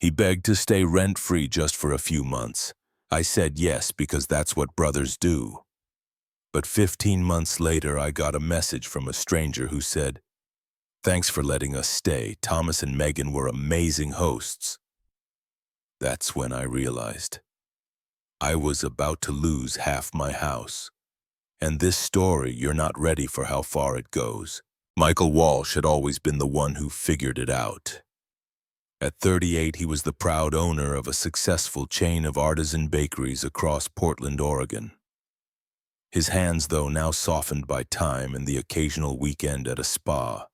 He begged to stay rent-free just for a few months. I said yes because that's what brothers do. But 15 months later, I got a message from a stranger who said, "Thanks for letting us stay. Thomas and Megan were amazing hosts." That's when I realized I was about to lose half my house. And this story, you're not ready for how far it goes. Michael Walsh had always been the one who figured it out. At 38, he was the proud owner of a successful chain of artisan bakeries across Portland, Oregon. His hands, though, now softened by time and the occasional weekend at a spa.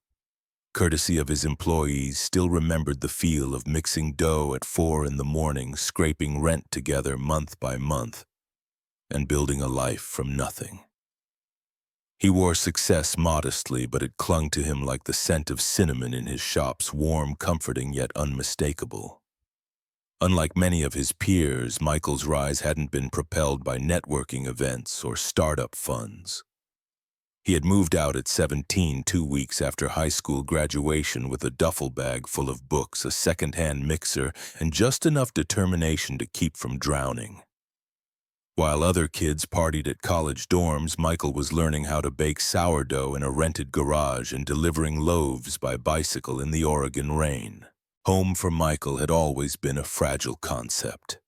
Courtesy of his employees, still remembered the feel of mixing dough at 4 in the morning, scraping rent together month by month, and building a life from nothing. He wore success modestly, but it clung to him like the scent of cinnamon in his shops, warm, comforting, yet unmistakable. Unlike many of his peers, Michael's rise hadn't been propelled by networking events or startup funds. He had moved out at 17, 2 weeks after high school graduation, with a duffel bag full of books, a second-hand mixer, and just enough determination to keep from drowning. While other kids partied at college dorms, Michael was learning how to bake sourdough in a rented garage and delivering loaves by bicycle in the Oregon rain. Home for Michael had always been a fragile concept.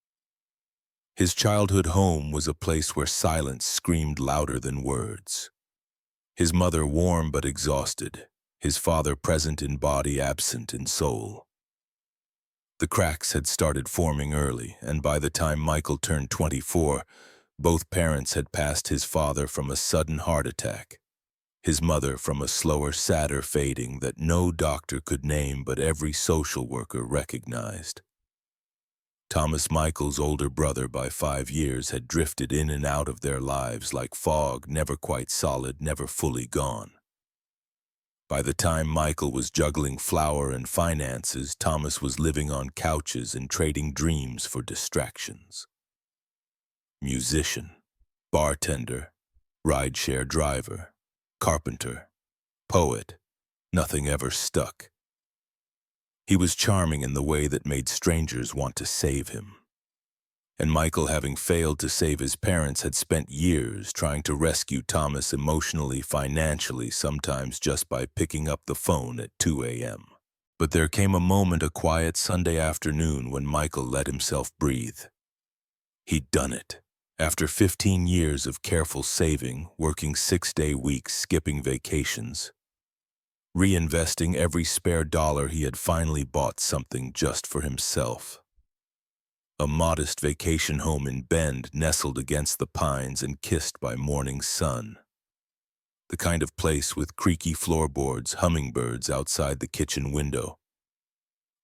His childhood home was a place where silence screamed louder than words. His mother warm but exhausted, his father present in body, absent in soul. The cracks had started forming early, and by the time Michael turned 24, both parents had passed. His father from a sudden heart attack, his mother from a slower, sadder fading that no doctor could name but every social worker recognized. Thomas, Michael's older brother by 5 years, had drifted in and out of their lives like fog, never quite solid, never fully gone. By the time Michael was juggling flour and finances, Thomas was living on couches and trading dreams for distractions. Musician, bartender, rideshare driver, carpenter, poet, nothing ever stuck. He was charming in the way that made strangers want to save him. And Michael, having failed to save his parents, had spent years trying to rescue Thomas emotionally, financially, sometimes just by picking up the phone at 2 a.m. But there came a moment, a quiet Sunday afternoon, when Michael let himself breathe. He'd done it. After 15 years of careful saving, working 6-day weeks, skipping vacations, reinvesting every spare dollar, he had finally bought something just for himself. A modest vacation home in Bend, nestled against the pines and kissed by morning sun. The kind of place with creaky floorboards, hummingbirds outside the kitchen window,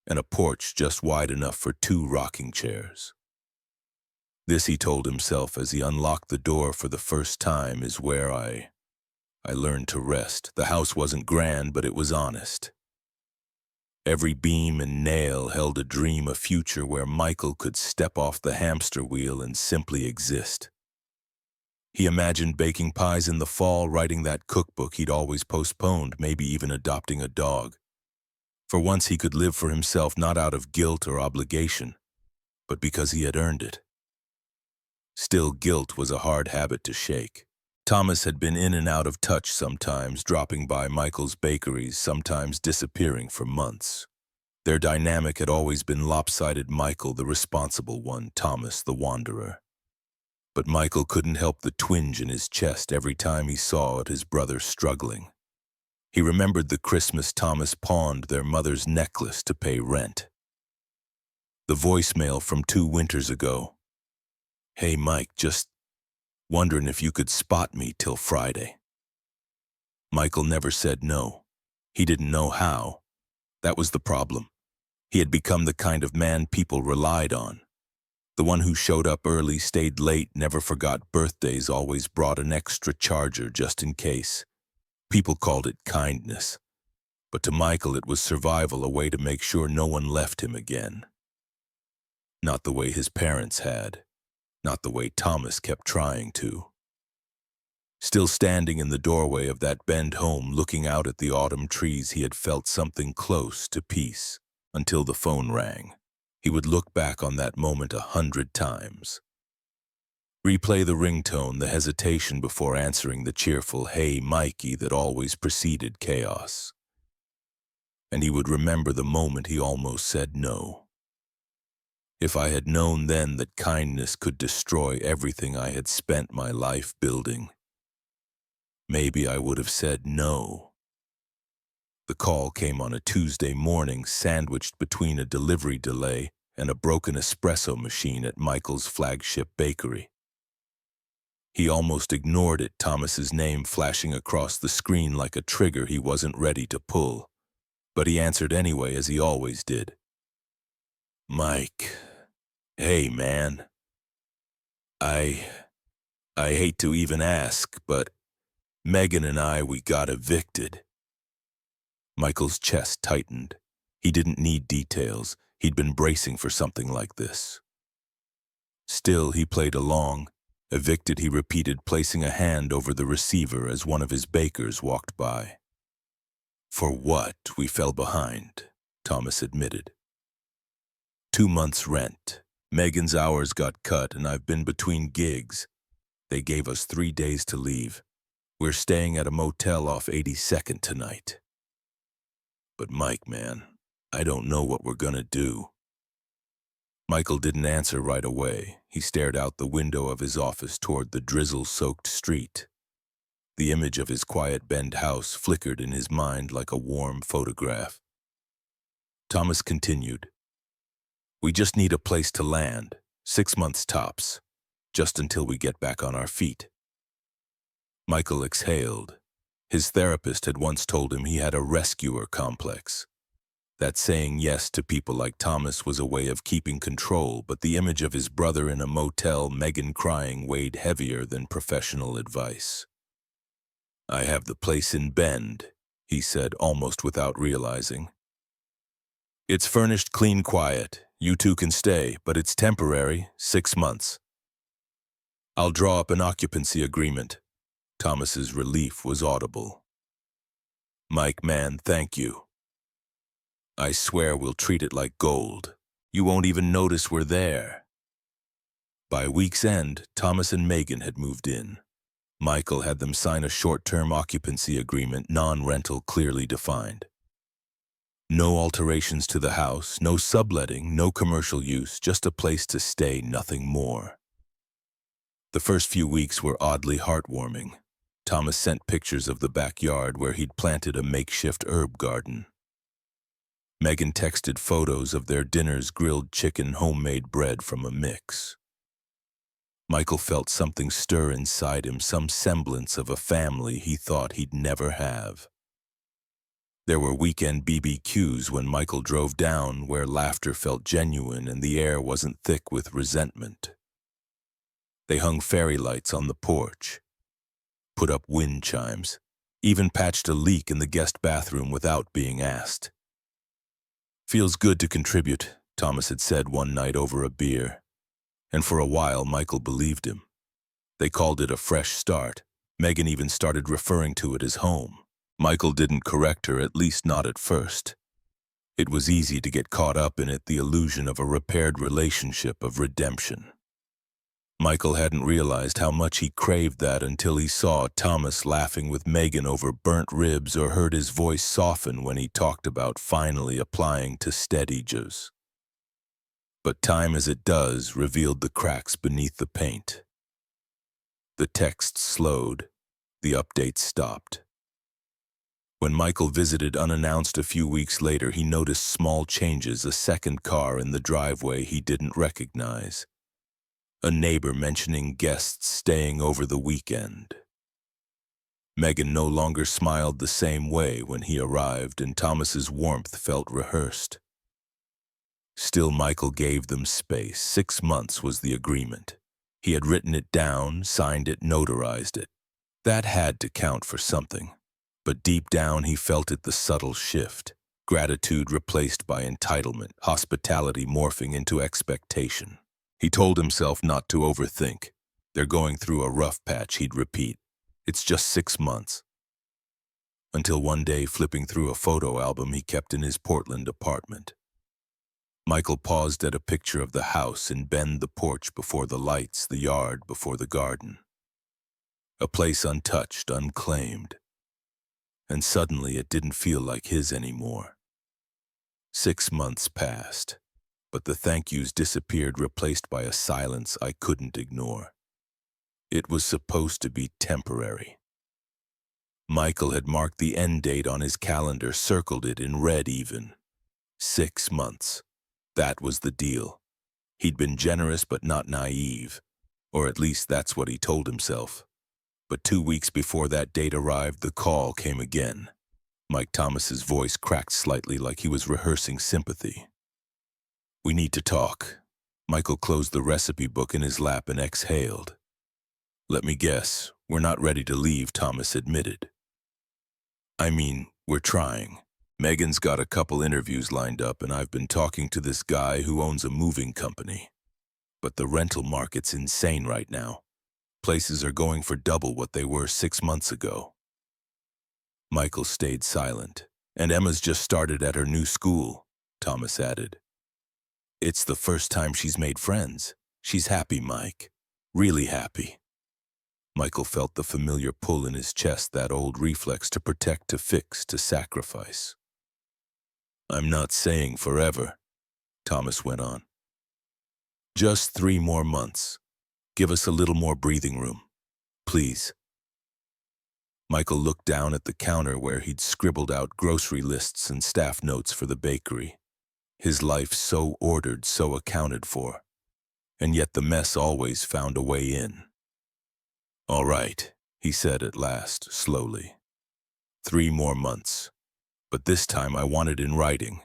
and a porch just wide enough for 2 rocking chairs. This, he told himself as he unlocked the door for the first time, is where I learned to rest. The house wasn't grand, but it was honest. Every beam and nail held a dream, a future where Michael could step off the hamster wheel and simply exist. He imagined baking pies in the fall, writing that cookbook he'd always postponed, maybe even adopting a dog. For once he could live for himself, not out of guilt or obligation, but because he had earned it. Still, guilt was a hard habit to shake. Thomas had been in and out of touch, sometimes dropping by Michael's bakeries, sometimes disappearing for months. Their dynamic had always been lopsided, Michael the responsible one, Thomas the wanderer. But Michael couldn't help the twinge in his chest every time he saw his brother struggling. He remembered the Christmas Thomas pawned their mother's necklace to pay rent. The voicemail from 2 winters ago. "Hey Mike, just wondering if you could spot me till Friday." Michael never said no. He didn't know how. That was the problem. He had become the kind of man people relied on. The one who showed up early, stayed late, never forgot birthdays, always brought an extra charger just in case. People called it kindness. But to Michael it was survival, a way to make sure no one left him again. Not the way his parents had. Not the way Thomas kept trying to. Still standing in the doorway of that Bend home, looking out at the autumn trees, he had felt something close to peace, until the phone rang. He would look back on that moment 100 times. Replay the ringtone, the hesitation before answering, the cheerful, "Hey, Mikey," that always preceded chaos. And he would remember the moment he almost said no. If I had known then that kindness could destroy everything I had spent my life building, maybe I would have said no. The call came on a Tuesday morning, sandwiched between a delivery delay and a broken espresso machine at Michael's flagship bakery. He almost ignored it, Thomas's name flashing across the screen like a trigger he wasn't ready to pull. But he answered anyway, as he always did. "Mike, hey man, I hate to even ask, but Megan and we got evicted." Michael's chest tightened. He didn't need details. He'd been bracing for something like this. Still, he played along. "Evicted," he repeated, placing a hand over the receiver as one of his bakers walked by. "For what? We fell behind," Thomas admitted. 2 months' rent. Megan's hours got cut, and I've been between gigs. They gave us 3 days to leave. We're staying at a motel off 82nd tonight. But Mike, man, I don't know what we're gonna do." Michael didn't answer right away. He stared out the window of his office toward the drizzle-soaked street. The image of his quiet Bend house flickered in his mind like a warm photograph. Thomas continued, "We just need a place to land, 6 months tops, just until we get back on our feet." Michael exhaled. His therapist had once told him he had a rescuer complex. That saying yes to people like Thomas was a way of keeping control, but the image of his brother in a motel, Megan crying, weighed heavier than professional advice. "I have the place in Bend," he said, almost without realizing. "It's furnished, clean, quiet. You two can stay, but it's temporary, 6 months. I'll draw up an occupancy agreement." Thomas's relief was audible. "Mike, man, thank you. I swear we'll treat it like gold. You won't even notice we're there." By week's end, Thomas and Megan had moved in. Michael had them sign a short-term occupancy agreement, non-rental, clearly defined. No alterations to the house, no subletting, no commercial use, just a place to stay, nothing more. The first few weeks were oddly heartwarming. Thomas sent pictures of the backyard where he'd planted a makeshift herb garden. Megan texted photos of their dinners, grilled chicken, homemade bread from a mix. Michael felt something stir inside him, some semblance of a family he thought he'd never have. There were weekend BBQs when Michael drove down, where laughter felt genuine and the air wasn't thick with resentment. They hung fairy lights on the porch, put up wind chimes, even patched a leak in the guest bathroom without being asked. "Feels good to contribute," Thomas had said one night over a beer. And for a while, Michael believed him. They called it a fresh start. Megan even started referring to it as home. Michael didn't correct her, at least not at first. It was easy to get caught up in it, the illusion of a repaired relationship, of redemption. Michael hadn't realized how much he craved that until he saw Thomas laughing with Megan over burnt ribs, or heard his voice soften when he talked about finally applying to steadages. But time, as it does, revealed the cracks beneath the paint. The texts slowed. The updates stopped. When Michael visited unannounced a few weeks later, he noticed small changes, a second car in the driveway he didn't recognize. A neighbor mentioning guests staying over the weekend. Megan no longer smiled the same way when he arrived, and Thomas's warmth felt rehearsed. Still, Michael gave them space. 6 months was the agreement. He had written it down, signed it, notarized it. That had to count for something. But deep down he felt it, the subtle shift. Gratitude replaced by entitlement, hospitality morphing into expectation. He told himself not to overthink. "They're going through a rough patch," he'd repeat. "It's just 6 months." Until one day, flipping through a photo album he kept in his Portland apartment. Michael paused at a picture of the house in Bend, the porch before the lights, the yard before the garden. A place untouched, unclaimed. And suddenly it didn't feel like his anymore. 6 months passed, but the thank yous disappeared, replaced by a silence I couldn't ignore. It was supposed to be temporary. Michael had marked the end date on his calendar, circled it in red even. 6 months. That was the deal. He'd been generous but not naive, or at least that's what he told himself. But 2 weeks before that date arrived, the call came again. Mike Thomas's voice cracked slightly like he was rehearsing sympathy. "We need to talk." Michael closed the recipe book in his lap and exhaled. "Let me guess, we're not ready to leave," Thomas admitted. "I mean, we're trying. Megan's got a couple interviews lined up, and I've been talking to this guy who owns a moving company. But the rental market's insane right now. Places are going for double what they were 6 months ago." Michael stayed silent. "And Emma's just started at her new school," Thomas added. "It's the first time she's made friends. She's happy, Mike. Really happy." Michael felt the familiar pull in his chest, that old reflex to protect, to fix, to sacrifice. "I'm not saying forever," Thomas went on. "Just 3 more months. Give us a little more breathing room. Please." Michael looked down at the counter where he'd scribbled out grocery lists and staff notes for the bakery. His life so ordered, so accounted for. And yet the mess always found a way in. "All right," he said at last, slowly. 3 more months. But this time I want it in writing.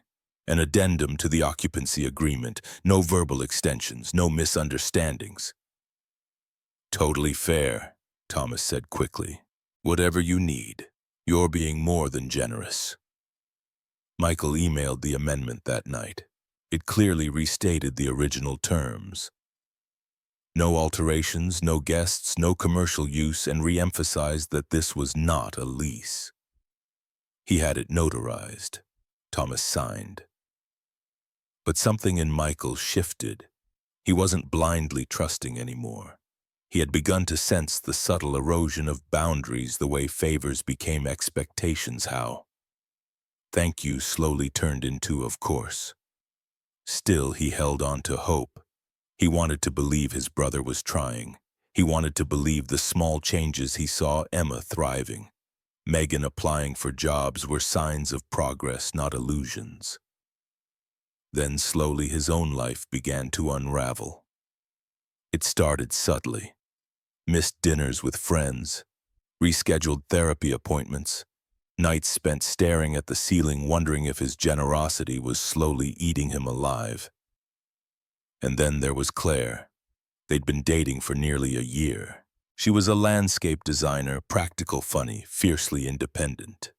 An addendum to the occupancy agreement. No verbal extensions, no misunderstandings." "Totally fair," Thomas said quickly. "Whatever you need. You're being more than generous." Michael emailed the amendment that night. It clearly restated the original terms. No alterations, no guests, no commercial use, and re-emphasized that this was not a lease. He had it notarized. Thomas signed. But something in Michael shifted. He wasn't blindly trusting anymore. He had begun to sense the subtle erosion of boundaries, the way favors became expectations, how thank you slowly turned into of course. Still, he held on to hope. He wanted to believe his brother was trying. He wanted to believe the small changes he saw, Emma thriving, Megan applying for jobs, were signs of progress, not illusions. Then slowly his own life began to unravel. It started subtly. Missed dinners with friends, rescheduled therapy appointments, nights spent staring at the ceiling, wondering if his generosity was slowly eating him alive. And then there was Claire. They'd been dating for nearly a year. She was a landscape designer, practical, funny, fiercely independent.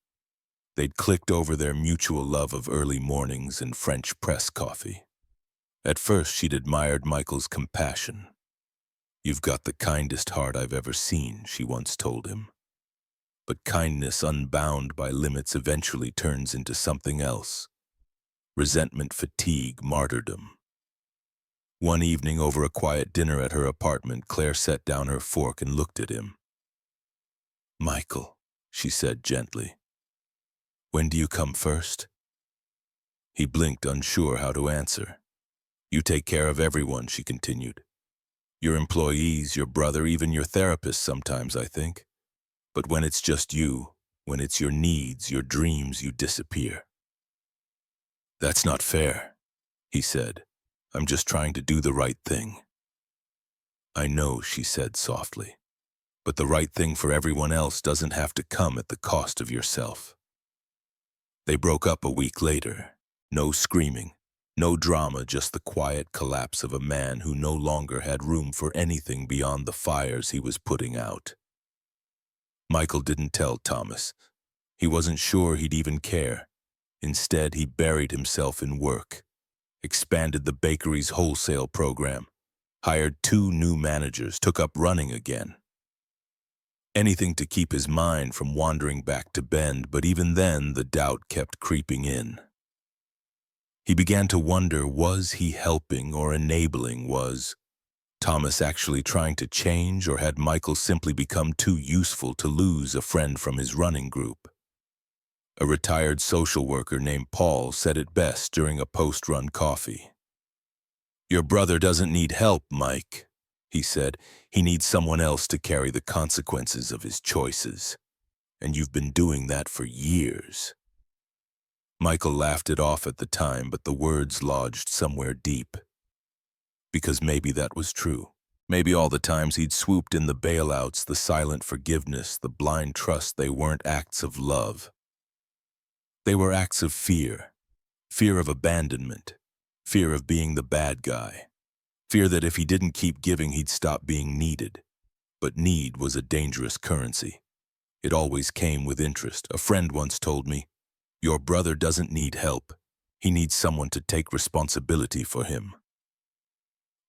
They'd clicked over their mutual love of early mornings and French press coffee. At first, she'd admired Michael's compassion. "You've got the kindest heart I've ever seen," she once told him. But kindness unbound by limits eventually turns into something else. Resentment, fatigue, martyrdom. One evening over a quiet dinner at her apartment, Claire set down her fork and looked at him. "Michael," she said gently, "when do you come first?" He blinked, unsure how to answer. "You take care of everyone," she continued. "Your employees, your brother, even your therapist sometimes, I think. But when it's just you, when it's your needs, your dreams, you disappear." "That's not fair," he said. "I'm just trying to do the right thing." "I know," she said softly. "But the right thing for everyone else doesn't have to come at the cost of yourself." They broke up a week later. No screaming, no drama, just the quiet collapse of a man who no longer had room for anything beyond the fires he was putting out. Michael didn't tell Thomas. He wasn't sure he'd even care. Instead, he buried himself in work, expanded the bakery's wholesale program, hired 2 new managers, took up running again. Anything to keep his mind from wandering back to Bend, but even then the doubt kept creeping in. He began to wonder, was he helping or enabling? Was Thomas actually trying to change, or had Michael simply become too useful to lose a friend from his running group? A retired social worker named Paul said it best during a post-run coffee. "Your brother doesn't need help, Mike," he said. "He needs someone else to carry the consequences of his choices. And you've been doing that for years." Michael laughed it off at the time, but the words lodged somewhere deep. Because maybe that was true. Maybe all the times he'd swooped in the bailouts, the silent forgiveness, the blind trust, they weren't acts of love. They were acts of fear. Fear of abandonment. Fear of being the bad guy. Fear that if he didn't keep giving, he'd stop being needed. But need was a dangerous currency. It always came with interest. A friend once told me, "Your brother doesn't need help. He needs someone to take responsibility for him."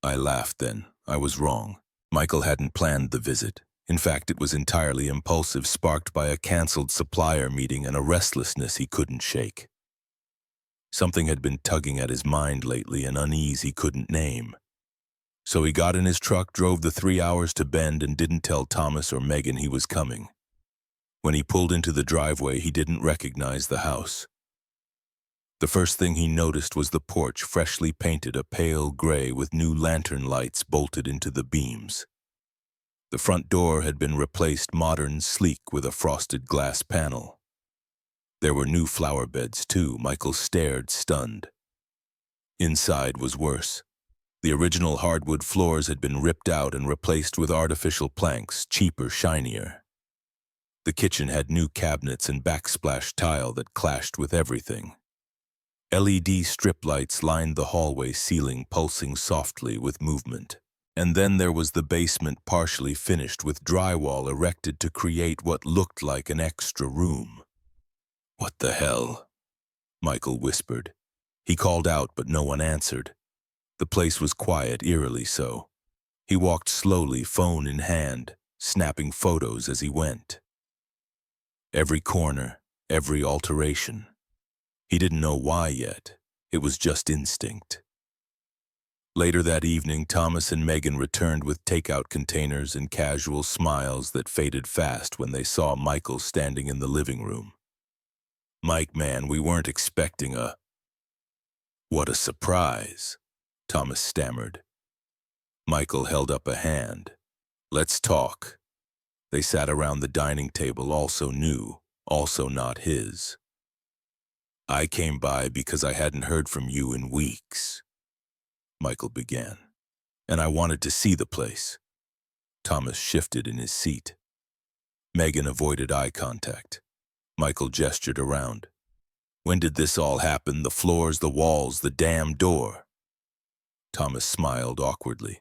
I laughed then. I was wrong. Michael hadn't planned the visit. In fact, it was entirely impulsive, sparked by a canceled supplier meeting and a restlessness he couldn't shake. Something had been tugging at his mind lately, an unease he couldn't name. So he got in his truck, drove the 3 hours to Bend, and didn't tell Thomas or Megan he was coming. When he pulled into the driveway, he didn't recognize the house. The first thing he noticed was the porch, freshly painted a pale gray with new lantern lights bolted into the beams. The front door had been replaced, modern, sleek, with a frosted glass panel. There were new flower beds, too. Michael stared, stunned. Inside was worse. The original hardwood floors had been ripped out and replaced with artificial planks, cheaper, shinier. The kitchen had new cabinets and backsplash tile that clashed with everything. LED strip lights lined the hallway ceiling, pulsing softly with movement. And then there was the basement, partially finished, with drywall erected to create what looked like an extra room. "What the hell?" Michael whispered. He called out, but no one answered. The place was quiet, eerily so. He walked slowly, phone in hand, snapping photos as he went. Every corner, every alteration. He didn't know why yet. It was just instinct. Later that evening, Thomas and Megan returned with takeout containers and casual smiles that faded fast when they saw Michael standing in the living room. "Mike, man, we weren't expecting a—" "What a surprise," Thomas stammered. Michael held up a hand. "Let's talk." They sat around the dining table, also new, also not his. "I came by because I hadn't heard from you in weeks," Michael began. "And I wanted to see the place." Thomas shifted in his seat. Megan avoided eye contact. Michael gestured around. "When did this all happen? The floors, the walls, the damn door?" Thomas smiled awkwardly.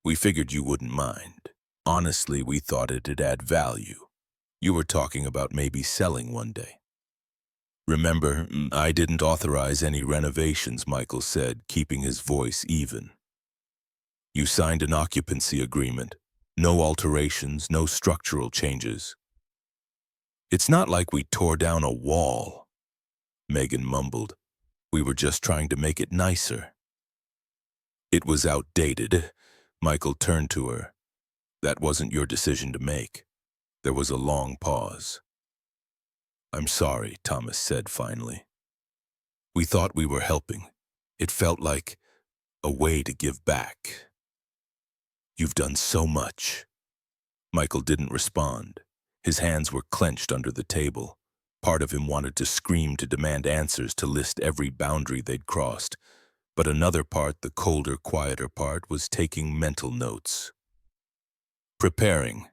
"We figured you wouldn't mind. Honestly, we thought it'd add value. You were talking about maybe selling one day." "Remember, I didn't authorize any renovations," Michael said, keeping his voice even. "You signed an occupancy agreement. No alterations, no structural changes." "It's not like we tore down a wall," Megan mumbled. "We were just trying to make it nicer." "It was outdated." Michael turned to her. "That wasn't your decision to make." There was a long pause. "I'm sorry," Thomas said finally. "We thought we were helping. It felt like a way to give back." "You've done so much." Michael didn't respond. His hands were clenched under the table. Part of him wanted to scream, to demand answers, to list every boundary they'd crossed. But another part, the colder, quieter part, was taking mental notes. "Preparing.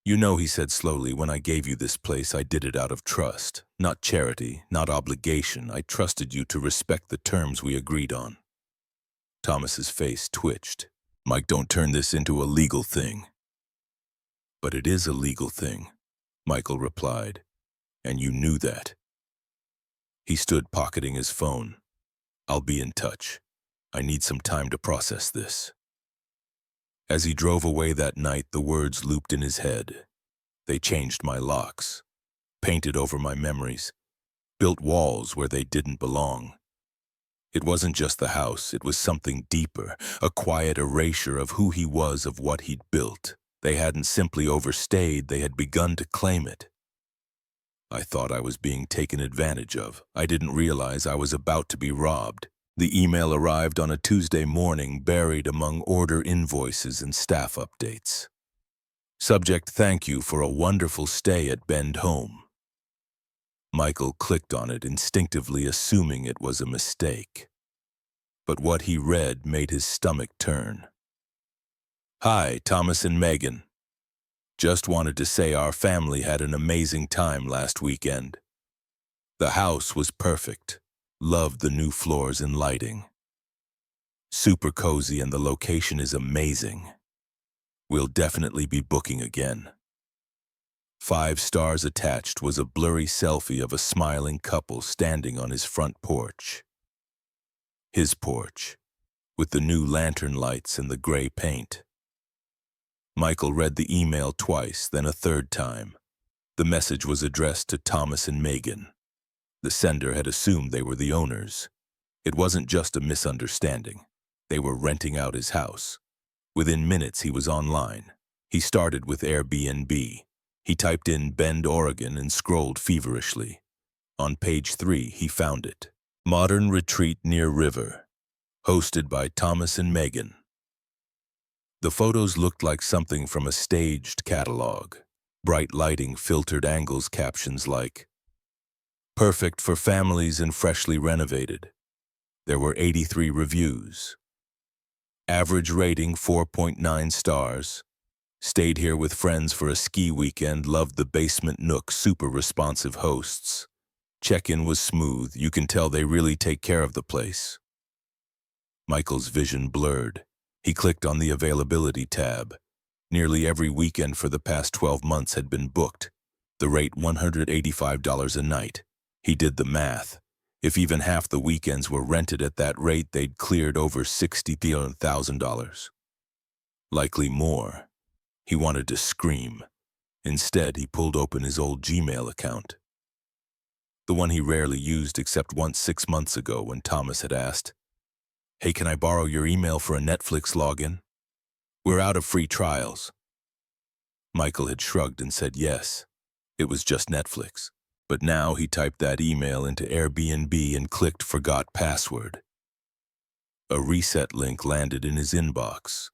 You know," he said slowly, "when I gave you this place, I did it out of trust. Not charity, not obligation. I trusted you to respect the terms we agreed on." Thomas's face twitched. "Mike, don't turn this into a legal thing." "But it is a legal thing," Michael replied. "And you knew that." He stood pocketing his phone. "I'll be in touch. I need some time to process this." As he drove away that night, the words looped in his head. They changed my locks, painted over my memories, built walls where they didn't belong. It wasn't just the house, it was something deeper, a quiet erasure of who he was, of what he'd built. They hadn't simply overstayed, they had begun to claim it. I thought I was being taken advantage of. I didn't realize I was about to be robbed. The email arrived on a Tuesday morning, buried among order invoices and staff updates. Subject: thank you for a wonderful stay at Bend Home. Michael clicked on it, instinctively assuming it was a mistake. But what he read made his stomach turn. Hi, Thomas and Megan. Just wanted to say our family had an amazing time last weekend. The house was perfect. Loved the new floors and lighting. Super cozy, and the location is amazing. We'll definitely be booking again. 5 stars attached was a blurry selfie of a smiling couple standing on his front porch. His porch, with the new lantern lights and the gray paint. Michael read the email twice, then a third time. The message was addressed to Thomas and Megan. The sender had assumed they were the owners. It wasn't just a misunderstanding. They were renting out his house. Within minutes, he was online. He started with Airbnb. He typed in Bend, Oregon, and scrolled feverishly. On page 3, he found it. Modern retreat near river, hosted by Thomas and Megan. The photos looked like something from a staged catalog. Bright lighting, filtered angles, captions like, "Perfect for families and freshly renovated." There were 83 reviews. Average rating 4.9 stars. Stayed here with friends for a ski weekend, loved the basement nook, super responsive hosts. Check-in was smooth, you can tell they really take care of the place. Michael's vision blurred. He clicked on the availability tab. Nearly every weekend for the past 12 months had been booked. The rate $185 a night. He did the math. If even half the weekends were rented at that rate, they'd cleared over $60,000. Likely more. He wanted to scream. Instead, he pulled open his old Gmail account. The one he rarely used except once 6 months ago when Thomas had asked, "Hey, can I borrow your email for a Netflix login? We're out of free trials." Michael had shrugged and said yes. It was just Netflix. But now he typed that email into Airbnb and clicked Forgot Password. A reset link landed in his inbox.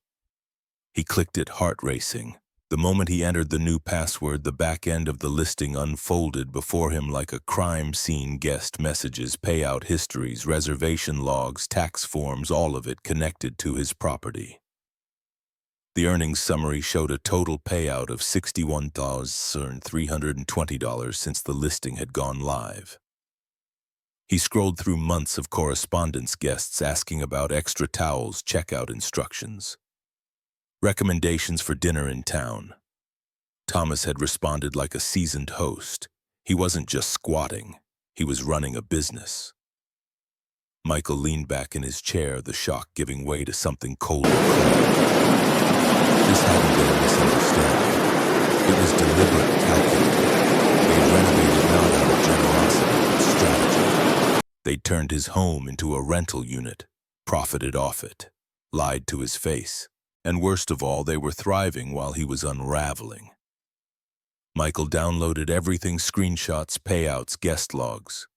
He clicked it, heart racing. The moment he entered the new password, the back end of the listing unfolded before him like a crime scene. Guest messages, payout histories, reservation logs, tax forms, all of it connected to his property. The earnings summary showed a total payout of $61,320 since the listing had gone live. He scrolled through months of correspondence, guests asking about extra towels, checkout instructions, recommendations for dinner in town. Thomas had responded like a seasoned host. He wasn't just squatting, he was running a business. Michael leaned back in his chair, the shock giving way to something cold and cold. This hadn't been a misunderstanding. It was deliberate, calculated. They renovated not out of generosity, but strategy. They turned his home into a rental unit, profited off it, lied to his face. And worst of all, they were thriving while he was unraveling. Michael downloaded everything: screenshots, payouts, guest logs.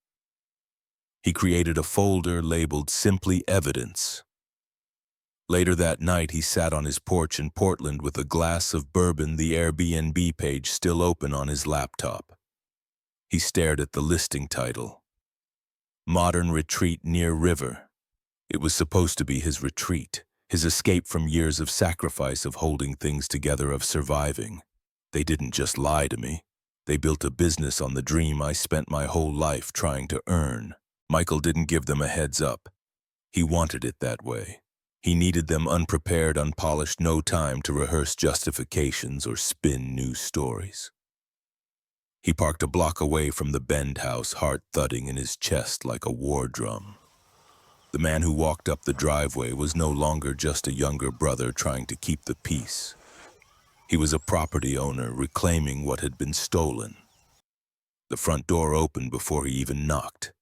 He created a folder labeled simply Evidence. Later that night, he sat on his porch in Portland with a glass of bourbon, the Airbnb page still open on his laptop. He stared at the listing title, Modern Retreat Near River. It was supposed to be his retreat, his escape from years of sacrifice, of holding things together, of surviving. They didn't just lie to me. They built a business on the dream I spent my whole life trying to earn. Michael didn't give them a heads up. He wanted it that way. He needed them unprepared, unpolished, no time to rehearse justifications or spin new stories. He parked a block away from the Bend house, heart thudding in his chest like a war drum. The man who walked up the driveway was no longer just a younger brother trying to keep the peace. He was a property owner reclaiming what had been stolen. The front door opened before he even knocked.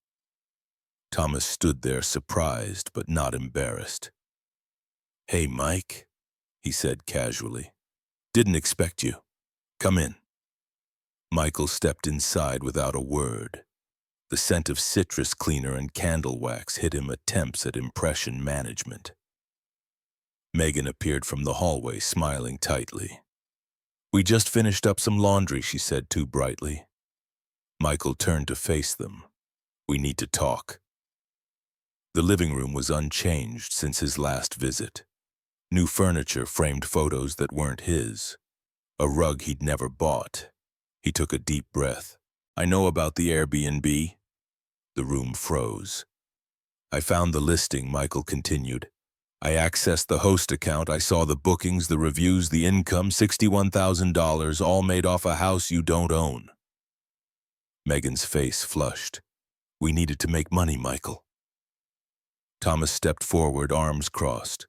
Thomas stood there surprised but not embarrassed. "Hey, Mike," he said casually. "Didn't expect you. Come in." Michael stepped inside without a word. The scent of citrus cleaner and candle wax hid him attempts at impression management. Megan appeared from the hallway, smiling tightly. "We just finished up some laundry," she said too brightly. Michael turned to face them. "We need to talk." The living room was unchanged since his last visit. New furniture framed photos that weren't his. A rug he'd never bought. He took a deep breath. "I know about the Airbnb." The room froze. "I found the listing," Michael continued. "I accessed the host account. I saw the bookings, the reviews, the income, $61,000, all made off a house you don't own." Megan's face flushed. "We needed to make money, Michael." Thomas stepped forward, arms crossed.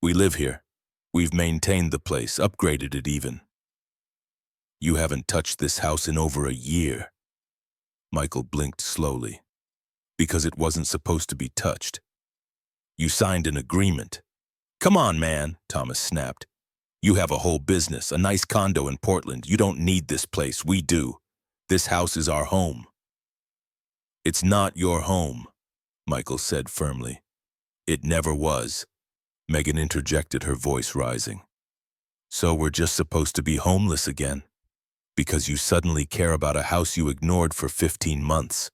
"We live here. We've maintained the place, upgraded it even." "You haven't touched this house in over a year." Michael blinked slowly. "Because it wasn't supposed to be touched. You signed an agreement." "Come on, man," Thomas snapped. "You have a whole business, a nice condo in Portland. You don't need this place. We do. This house is our home." "It's not your home," Michael said firmly. "It never was." Megan interjected, her voice rising. "So we're just supposed to be homeless again? Because you suddenly care about a house you ignored for 15 months.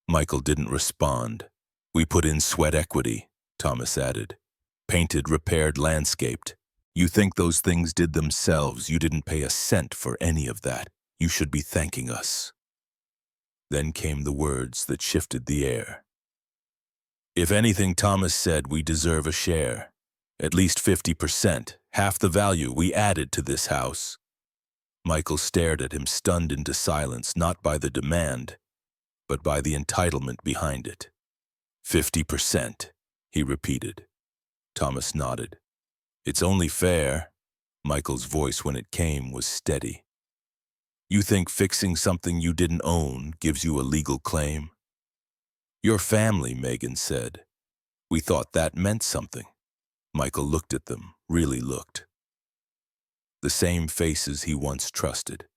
Michael didn't respond. "We put in sweat equity," Thomas added. "Painted, repaired, landscaped. You think those things did themselves. You didn't pay a cent for any of that. You should be thanking us." Then came the words that shifted the air. "If anything," Thomas said, "we deserve a share. At least 50%, half the value we added to this house." Michael stared at him, stunned into silence, not by the demand, but by the entitlement behind it. 50%, he repeated. Thomas nodded. "It's only fair." Michael's voice, when it came, was steady. "You think fixing something you didn't own gives you a legal claim?" "Your family," Megan said. "We thought that meant something." Michael looked at them, really looked. The same faces he once trusted.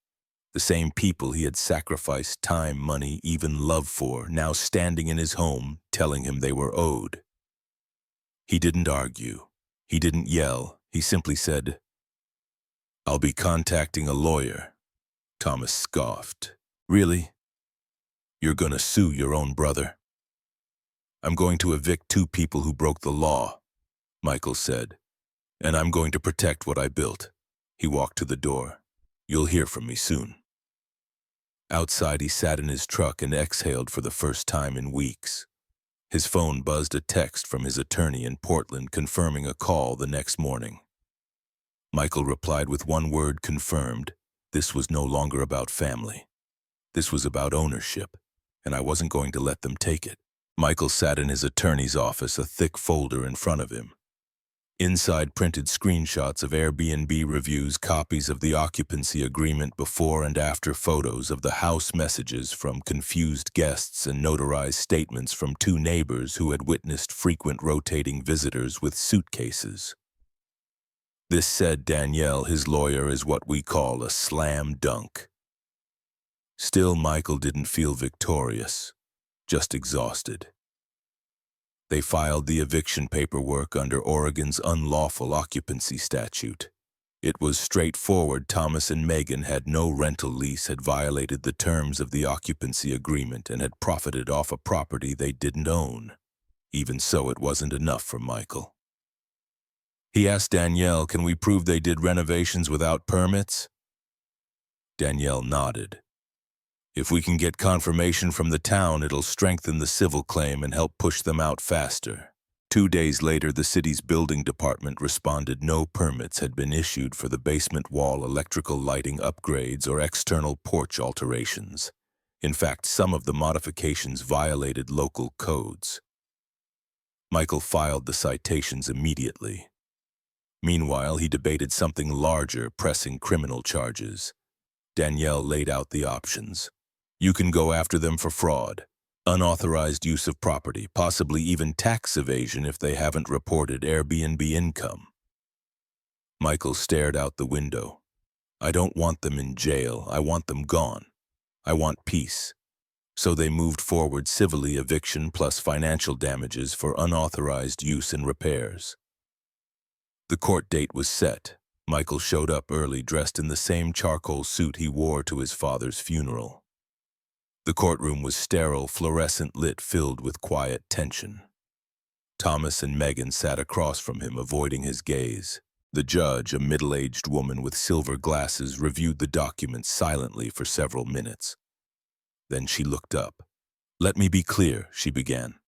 The same people he had sacrificed time, money, even love for, now standing in his home, telling him they were owed. He didn't argue. He didn't yell. He simply said, "I'll be contacting a lawyer." Thomas scoffed. "Really? You're gonna sue your own brother?" "I'm going to evict 2 people who broke the law," Michael said. "And I'm going to protect what I built." He walked to the door. "You'll hear from me soon." Outside, he sat in his truck and exhaled for the first time in weeks. His phone buzzed a text from his attorney in Portland confirming a call the next morning. Michael replied with one word, confirmed. This was no longer about family. This was about ownership, and I wasn't going to let them take it. Michael sat in his attorney's office, a thick folder in front of him. Inside, printed screenshots of Airbnb reviews, copies of the occupancy agreement, before and after photos of the house, messages from confused guests, and notarized statements from 2 neighbors who had witnessed frequent rotating visitors with suitcases. This, said Danielle, his lawyer, is what we call a slam dunk. Still, Michael didn't feel victorious, just exhausted. They filed the eviction paperwork under Oregon's unlawful occupancy statute. It was straightforward. Thomas and Megan had no rental lease, had violated the terms of the occupancy agreement, and had profited off a property they didn't own. Even so, it wasn't enough for Michael. He asked Danielle, "Can we prove they did renovations without permits?" Danielle nodded. "If we can get confirmation from the town, it'll strengthen the civil claim and help push them out faster." 2 days later, the city's building department responded no permits had been issued for the basement wall electrical lighting upgrades or external porch alterations. In fact, some of the modifications violated local codes. Michael filed the citations immediately. Meanwhile, he debated something larger, pressing criminal charges. Danielle laid out the options. "You can go after them for fraud. Unauthorized use of property, possibly even tax evasion if they haven't reported Airbnb income. Michael stared out the window. I don't want them in jail. I want them gone. I want peace. So they moved forward civilly, eviction plus financial damages for unauthorized use and repairs. The court date was set. Michael showed up early, dressed in the same charcoal suit he wore to his father's funeral. The courtroom was sterile, fluorescent lit, filled with quiet tension. Thomas and Megan sat across from him, avoiding his gaze. The judge, a middle-aged woman with silver glasses, reviewed the documents silently for several minutes. Then she looked up. "Let me be clear," she began.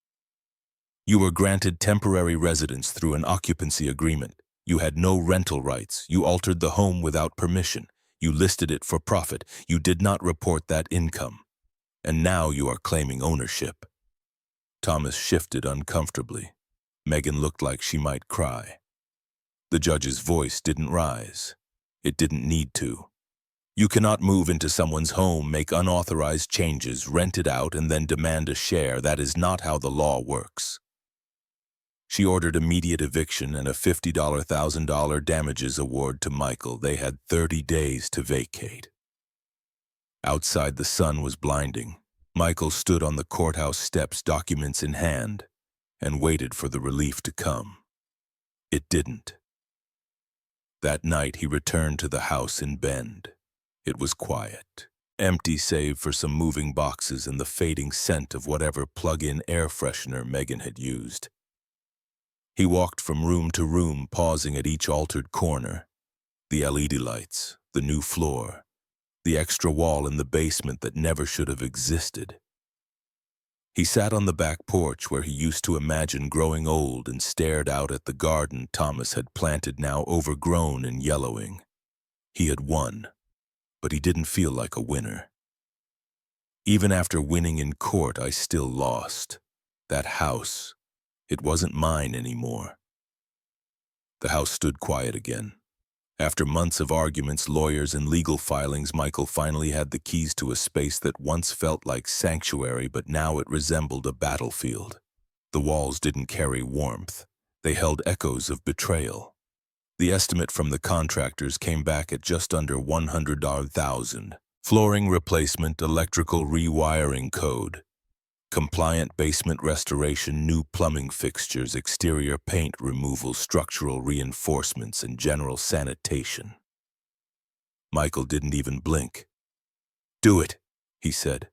"You were granted temporary residence through an occupancy agreement. You had no rental rights. You altered the home without permission. You listed it for profit. You did not report that income. And now you are claiming ownership." Thomas shifted uncomfortably. Megan looked like she might cry. The judge's voice didn't rise. It didn't need to. You cannot move into someone's home, make unauthorized changes, rent it out, and then demand a share. That is not how the law works. She ordered immediate eviction and a $50,000 damages award to Michael. They had 30 days to vacate. Outside, the sun was blinding. Michael stood on the courthouse steps, documents in hand, and waited for the relief to come. It didn't. That night, he returned to the house in Bend. It was quiet, empty save for some moving boxes and the fading scent of whatever plug-in air freshener Megan had used. He walked from room to room, pausing at each altered corner. The LED lights, the new floor, the extra wall in the basement that never should have existed. He sat on the back porch where he used to imagine growing old and stared out at the garden Thomas had planted, now overgrown and yellowing. He had won, but he didn't feel like a winner. Even after winning in court, I still lost. That house, it wasn't mine anymore. The house stood quiet again. After months of arguments, lawyers, and legal filings, Michael finally had the keys to a space that once felt like sanctuary, but now it resembled a battlefield. The walls didn't carry warmth. They held echoes of betrayal. The estimate from the contractors came back at just under $100,000. Flooring replacement, electrical rewiring code, compliant basement restoration, new plumbing fixtures, exterior paint removal, structural reinforcements, and general sanitation. Michael didn't even blink. "Do it," he said.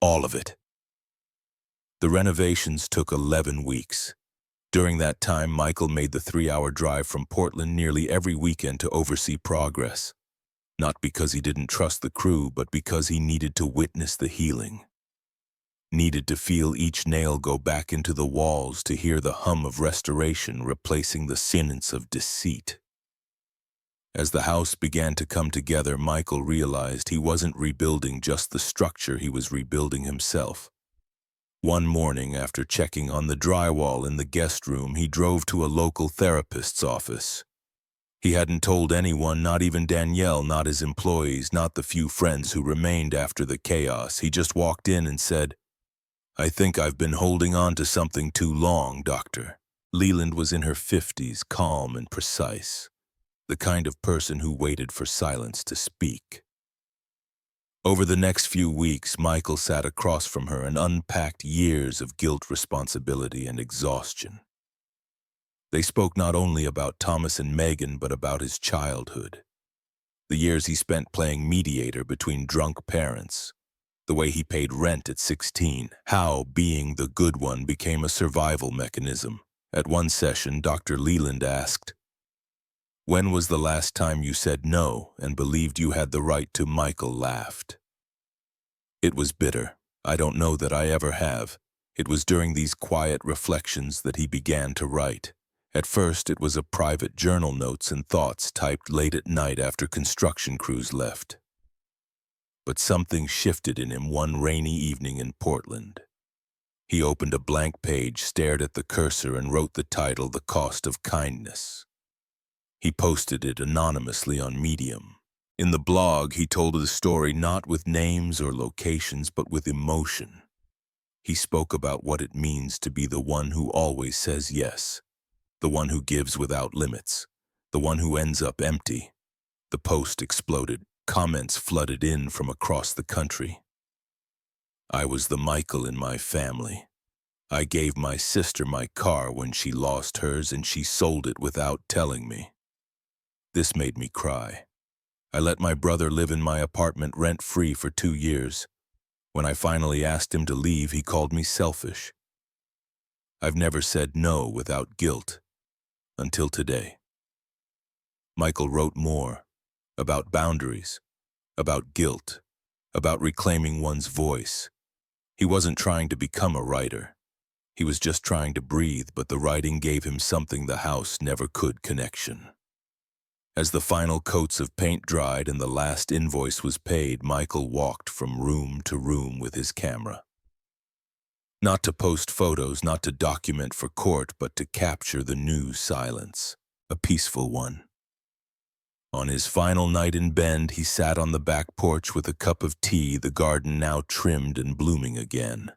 "All of it." The renovations took 11 weeks. During that time, Michael made the 3-hour drive from Portland nearly every weekend to oversee progress. Not because he didn't trust the crew, but because he needed to witness the healing. Needed to feel each nail go back into the walls, to hear the hum of restoration replacing the sentence of deceit. As the house began to come together, Michael realized he wasn't rebuilding just the structure, he was rebuilding himself. One morning, after checking on the drywall in the guest room, he drove to a local therapist's office. He hadn't told anyone, not even Danielle, not his employees, not the few friends who remained after the chaos. He just walked in and said, "I think I've been holding on to something too long, doctor." Leland was in her 50s, calm and precise, the kind of person who waited for silence to speak. Over the next few weeks, Michael sat across from her and unpacked years of guilt, responsibility, and exhaustion. They spoke not only about Thomas and Megan, but about his childhood. The years he spent playing mediator between drunk parents. The way he paid rent at 16. How being the good one became a survival mechanism. At one session, Dr. Leland asked, "When was the last time you said no and believed you had the right to?" Michael laughed. "It was bitter. I don't know that I ever have." It was during these quiet reflections that he began to write. At first, it was a private journal, notes and thoughts typed late at night after construction crews left. But something shifted in him one rainy evening in Portland. He opened a blank page, stared at the cursor, and wrote the title, "The Cost of Kindness." He posted it anonymously on Medium. In the blog, he told the story not with names or locations, but with emotion. He spoke about what it means to be the one who always says yes, the one who gives without limits, the one who ends up empty. The post exploded. Comments flooded in from across the country. I was the Michael in my family. I gave my sister my car when she lost hers and she sold it without telling me. This made me cry. I let my brother live in my apartment rent-free for 2 years. When I finally asked him to leave, he called me selfish. I've never said no without guilt, until today. Michael wrote more, about boundaries, about guilt, about reclaiming one's voice. He wasn't trying to become a writer. He was just trying to breathe, but the writing gave him something the house never could: connection. As the final coats of paint dried and the last invoice was paid, Michael walked from room to room with his camera. Not to post photos, not to document for court, but to capture the new silence, a peaceful one. On his final night in Bend, he sat on the back porch with a cup of tea, the garden now trimmed and blooming again.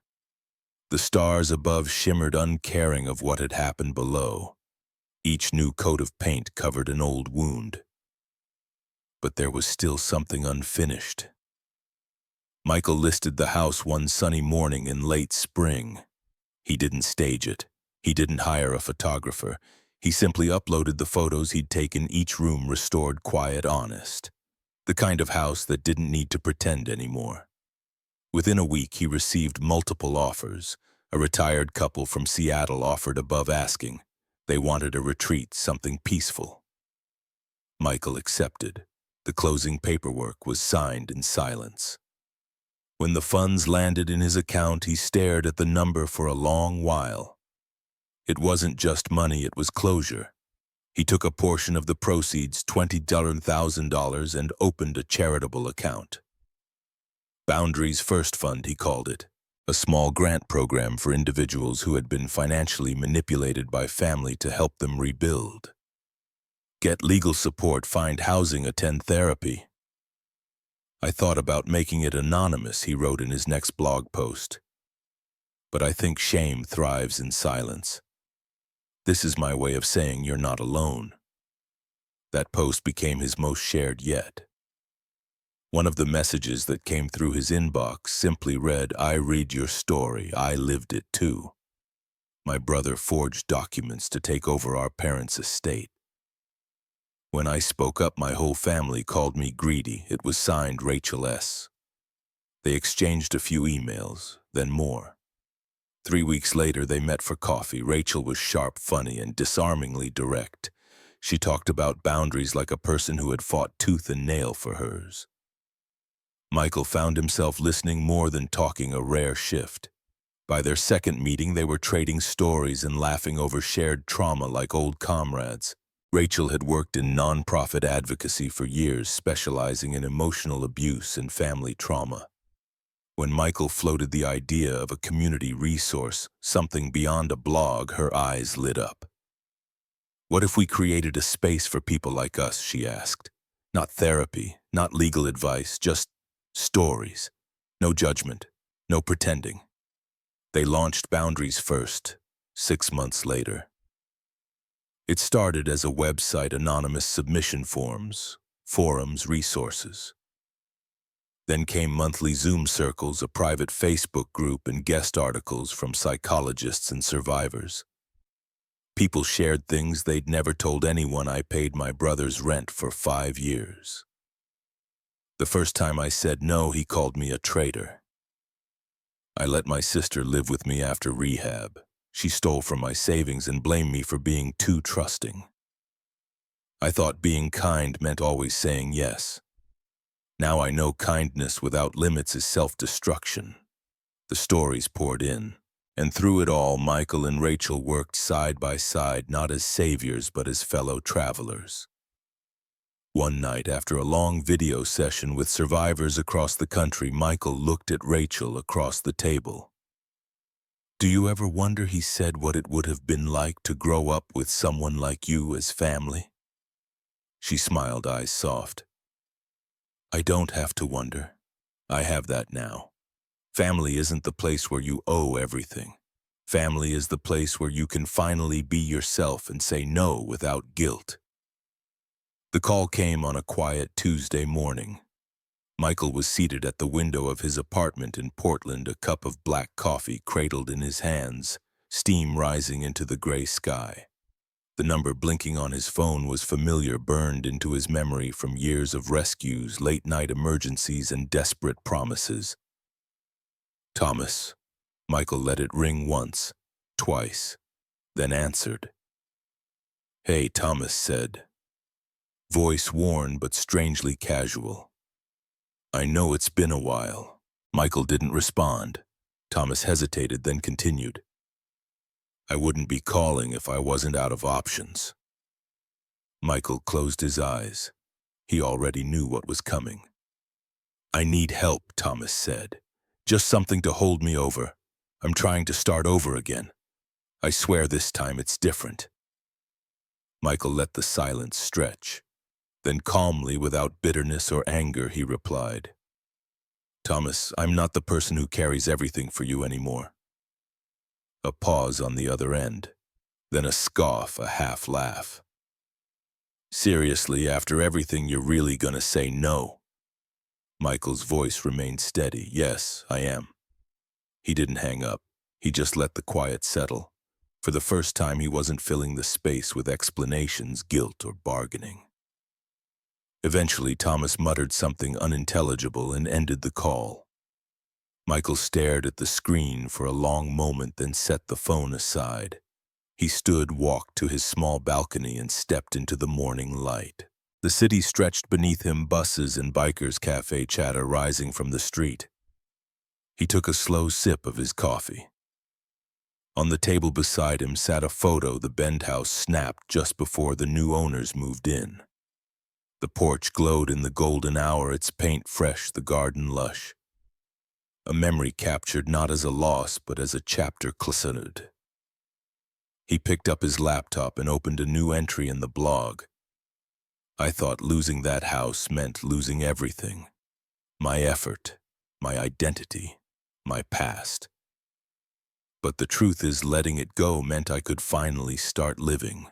The stars above shimmered, uncaring of what had happened below. Each new coat of paint covered an old wound. But there was still something unfinished. Michael listed the house one sunny morning in late spring. He didn't stage it. He didn't hire a photographer. He simply uploaded the photos he'd taken, each room restored, quiet, honest. The kind of house that didn't need to pretend anymore. Within a week, he received multiple offers. A retired couple from Seattle offered above asking. They wanted a retreat, something peaceful. Michael accepted. The closing paperwork was signed in silence. When the funds landed in his account, he stared at the number for a long while. It wasn't just money, it was closure. He took a portion of the proceeds, $20,000, and opened a charitable account. Boundaries First Fund, he called it, a small grant program for individuals who had been financially manipulated by family to help them rebuild. Get legal support, find housing, attend therapy. I thought about making it anonymous, he wrote in his next blog post. But I think shame thrives in silence. This is my way of saying you're not alone. That post became his most shared yet. One of the messages that came through his inbox simply read, "I read your story, I lived it too. My brother forged documents to take over our parents' estate. When I spoke up, my whole family called me greedy." It was signed Rachel S. They exchanged a few emails, then more. 3 weeks later, they met for coffee. Rachel was sharp, funny, and disarmingly direct. She talked about boundaries like a person who had fought tooth and nail for hers. Michael found himself listening more than talking, a rare shift. By their second meeting, they were trading stories and laughing over shared trauma like old comrades. Rachel had worked in nonprofit advocacy for years, specializing in emotional abuse and family trauma. When Michael floated the idea of a community resource, something beyond a blog, her eyes lit up. "What if we created a space for people like us?" she asked. "Not therapy, not legal advice, just stories. No judgment, no pretending." They launched Boundaries First, 6 months later. It started as a website, anonymous submission forms, forums, resources. Then came monthly Zoom circles, a private Facebook group, and guest articles from psychologists and survivors. People shared things they'd never told anyone. "I paid my brother's rent for 5 years. The first time I said no, he called me a traitor. I let my sister live with me after rehab. She stole from my savings and blamed me for being too trusting. I thought being kind meant always saying yes. Now I know kindness without limits is self-destruction." The stories poured in, and through it all, Michael and Rachel worked side by side, not as saviors but as fellow travelers. One night, after a long video session with survivors across the country, Michael looked at Rachel across the table. "Do you ever wonder," he said, "what it would have been like to grow up with someone like you as family?" She smiled, eyes soft. "I don't have to wonder. I have that now. Family isn't the place where you owe everything. Family is the place where you can finally be yourself and say no without guilt. The call came on a quiet Tuesday morning. Michael was seated at the window of his apartment in Portland, a cup of black coffee cradled in his hands, steam rising into the gray sky. The number blinking on his phone was familiar, burned into his memory from years of rescues, late-night emergencies, and desperate promises. Thomas. Michael let it ring once, twice, then answered. "Hey," Thomas said, voice worn but strangely casual. "I know it's been a while." Michael didn't respond. Thomas hesitated, then continued. "I wouldn't be calling if I wasn't out of options." Michael closed his eyes. He already knew what was coming. "I need help," Thomas said. "Just something to hold me over. I'm trying to start over again. I swear this time it's different." Michael let the silence stretch. Then calmly, without bitterness or anger, he replied, "Thomas, I'm not the person who carries everything for you anymore." A pause on the other end, then a scoff, a half laugh. "Seriously, after everything, you're really gonna say no?" Michael's voice remained steady. "Yes, I am." He didn't hang up. He just let the quiet settle. For the first time, he wasn't filling the space with explanations, guilt, or bargaining. Eventually, Thomas muttered something unintelligible and ended the call. Michael stared at the screen for a long moment, then set the phone aside. He stood, walked to his small balcony, and stepped into the morning light. The city stretched beneath him, buses and bikers' cafe chatter rising from the street. He took a slow sip of his coffee. On the table beside him sat a photo the Bend house snapped just before the new owners moved in. The porch glowed in the golden hour, its paint fresh, the garden lush. A memory captured not as a loss, but as a chapter closed. He picked up his laptop and opened a new entry in the blog. "I thought losing that house meant losing everything. My effort, my identity, my past. But the truth is, letting it go meant I could finally start living.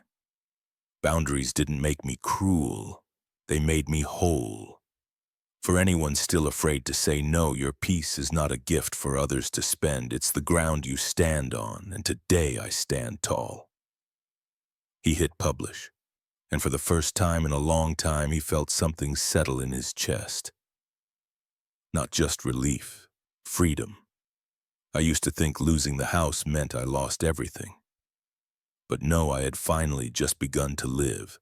Boundaries didn't make me cruel. They made me whole. For anyone still afraid to say no, your peace is not a gift for others to spend. It's the ground you stand on, and today I stand tall." He hit publish, and for the first time in a long time, he felt something settle in his chest. Not just relief, freedom. I used to think losing the house meant I lost everything. But no, I had finally just begun to live.